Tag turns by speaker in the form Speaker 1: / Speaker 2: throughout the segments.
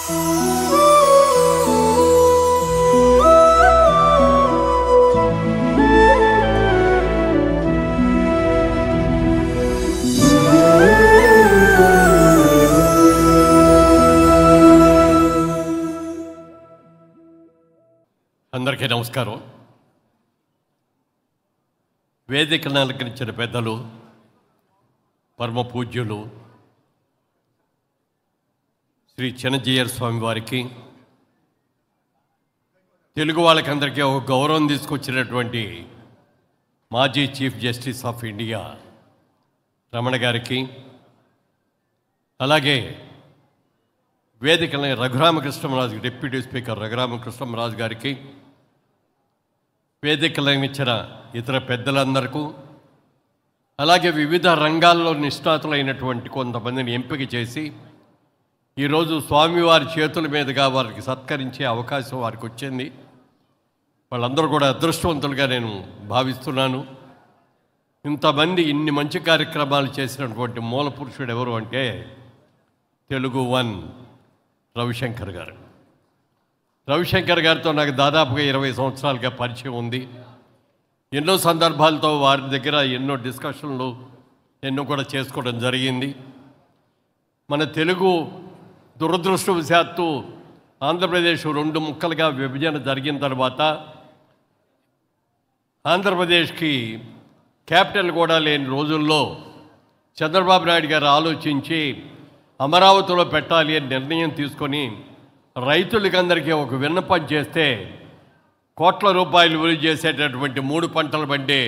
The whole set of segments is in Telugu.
Speaker 1: అందరికీ నమస్కారం. వేదికను అలంకరించిన పెద్దలు, పరమ పూజ్యులు శ్రీ చిన్నజీయర్ స్వామి వారికి, తెలుగు వాళ్ళకందరికీ ఒక గౌరవం తీసుకొచ్చినటువంటి మాజీ chief justice of India Ramana గారికి, అలాగే వేదికలను రఘురామకృష్ణరాజు, డిప్యూటీ స్పీకర్ రఘురామకృష్ణరాజు గారికి, వేదికలను ఇచ్చిన ఇతర పెద్దలందరికీ, అలాగే వివిధ రంగాల్లో నిష్ణాతులైనటువంటి కొంతమందిని ఎంపిక చేసి ఈరోజు స్వామివారి చేతుల మీదుగా వారికి సత్కరించే అవకాశం వారికి వచ్చింది. వాళ్ళందరూ కూడా అదృష్టవంతులుగా నేను భావిస్తున్నాను. ఇంతమంది ఇన్ని మంచి కార్యక్రమాలు చేసినటువంటి మూల పురుషుడు ఎవరు అంటే తెలుగు వన్ రవిశంకర్ గారు. రవిశంకర్ గారితో నాకు దాదాపుగా 20 సంవత్సరాలుగా పరిచయం ఉంది. ఎన్నో సందర్భాలతో వారి దగ్గర ఎన్నో డిస్కషన్లు ఎన్నో కూడా చేసుకోవడం జరిగింది. మన తెలుగు దురదృష్టవశాత్తు ఆంధ్రప్రదేశ్ 2 ముక్కలుగా విభజన జరిగిన తర్వాత ఆంధ్రప్రదేశ్కి క్యాపిటల్ కూడా లేని రోజుల్లో చంద్రబాబు నాయుడు గారు ఆలోచించి అమరావతిలో పెట్టాలి అని నిర్ణయం తీసుకొని రైతులకందరికీ ఒక విన్నపం చేస్తే కోట్ల రూపాయలు విలువ చేసేటటువంటి 3 పంటలు పండే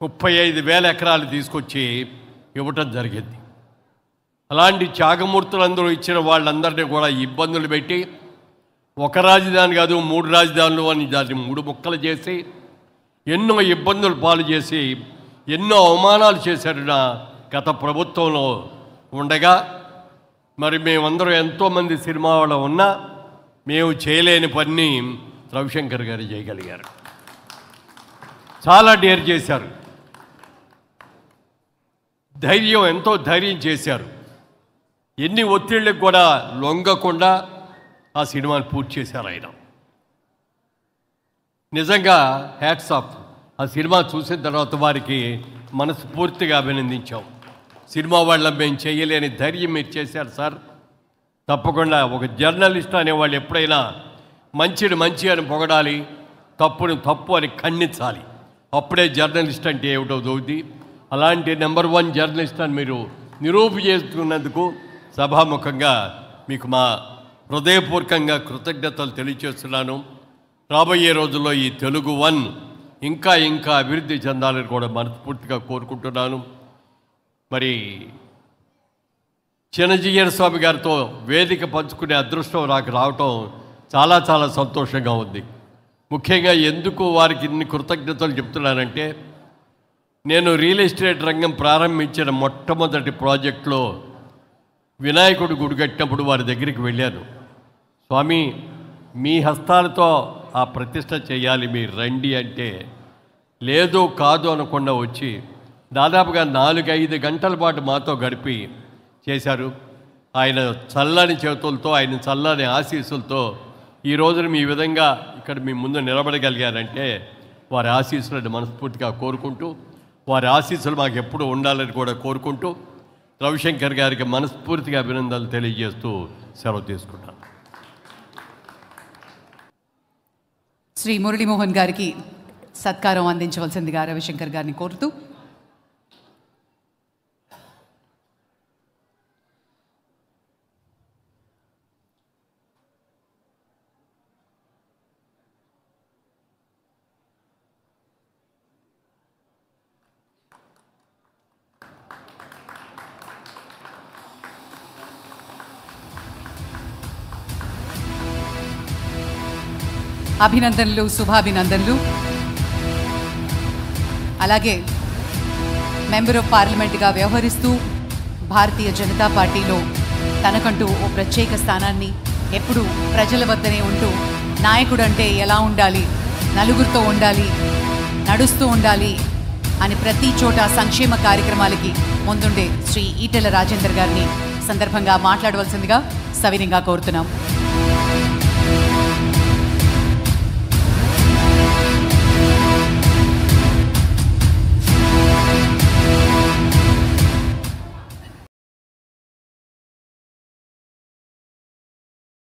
Speaker 1: 35,000 ఎకరాలు తీసుకొచ్చి ఇవ్వటం జరిగింది. అలాంటి త్యాగమూర్తులందరూ ఇచ్చిన వాళ్ళందరినీ కూడా ఇబ్బందులు పెట్టి ఒక రాజధాని కాదు 3 రాజధానులు అని దాన్ని 3 ముక్కలు చేసి ఎన్నో ఇబ్బందులు పాలు చేసి ఎన్నో అవమానాలు చేశారు గత ప్రభుత్వంలో ఉండగా, మరి మేమందరం ఎంతోమంది సినిమా వాళ్ళు ఉన్నా మేము చేయలేని పని రవిశంకర్ గారు చేయగలిగారు. చాలా డేర్ చేశారు, ఎంతో ధైర్యం చేశారు. ఎన్ని ఒత్తిళ్ళకి కూడా లొంగకుండా ఆ సినిమాని పూర్తి చేశారు ఆయన. నిజంగా హ్యాట్స్ ఆఫ్. ఆ సినిమా చూసిన తర్వాత వారికి మనస్ఫూర్తిగా అభినందించాం. సినిమా వాళ్ళ మేము చేయలేని ధైర్యం మీరు చేశారు సార్. తప్పకుండా ఒక జర్నలిస్ట్ అనేవాళ్ళు ఎప్పుడైనా మంచిని మంచి అని పొగడాలి, తప్పుని తప్పు అని ఖండించాలి. అప్పుడే జర్నలిస్ట్ అంటే ఏమిటో దొవుద్ది. అలాంటి నెంబర్ 1 జర్నలిస్ట్ అని మీరు నిరూపించుకున్నందుకు సభాముఖంగా మీకు మా హృదయపూర్వకంగా కృతజ్ఞతలు తెలియజేస్తున్నాను. రాబోయే రోజుల్లో ఈ తెలుగు వన్ ఇంకా ఇంకా అభివృద్ధి చెందాలని కూడా మనస్ఫూర్తిగా కోరుకుంటున్నాను. మరి చిన్నజీయర్ స్వామి గారితో వేదిక పంచుకునే అదృష్టం నాకు రావటం చాలా చాలా సంతోషంగా ఉంది. ముఖ్యంగా ఎందుకు వారికి ఇన్ని కృతజ్ఞతలు చెప్తున్నానంటే, నేను రియల్ ఎస్టేట్ రంగం ప్రారంభించిన మొట్టమొదటి ప్రాజెక్టులో వినాయకుడు గుడి కట్టినప్పుడు వారి దగ్గరికి వెళ్ళాను. స్వామి, మీ హస్తాలతో ఆ ప్రతిష్ట చేయాలి, మీరు రండి అంటే లేదు కాదు అనకుండా వచ్చి దాదాపుగా 4-5 గంటల పాటు మాతో గడిపి చేశారు. ఆయన చల్లని చేతులతో, ఆయన చల్లని ఆశీస్సులతో ఈ రోజున మీ విధంగా ఇక్కడ మీ ముందు నిలబడగలిగారంటే వారి ఆశీస్సులను మనస్ఫూర్తిగా కోరుకుంటూ, వారి ఆశీస్సులు మాకు ఎప్పుడు ఉండాలని కూడా కోరుకుంటూ రవిశంకర్ గారికి మనస్ఫూర్తిగా అభినందనలు తెలియజేస్తూ సెలవు తీసుకుంటాను.
Speaker 2: శ్రీ మురళీమోహన్ గారికి సత్కారం అందించవలసిందిగా రవిశంకర్ గారిని కోరుతూ, అభినందనలు, శుభాభినందనలు. అలాగే మెంబర్ ఆఫ్ పార్లమెంట్గా వ్యవహరిస్తూ భారతీయ జనతా పార్టీలో తనకంటూ ఓ ప్రత్యేక స్థానాన్ని ఎప్పుడూ ప్రజల వద్దనే ఉంటూ నాయకుడు అంటే ఎలా ఉండాలి, నలుగురితో ఉండాలి, నడుస్తూ ఉండాలి అని ప్రతి చోట సంక్షేమ కార్యక్రమాలకి ముందుండే శ్రీ ఈటెల రాజేందర్ గారిని సందర్భంగా మాట్లాడవలసిందిగా సవినయంగా కోరుతున్నాం. ధన్యవాదాలు.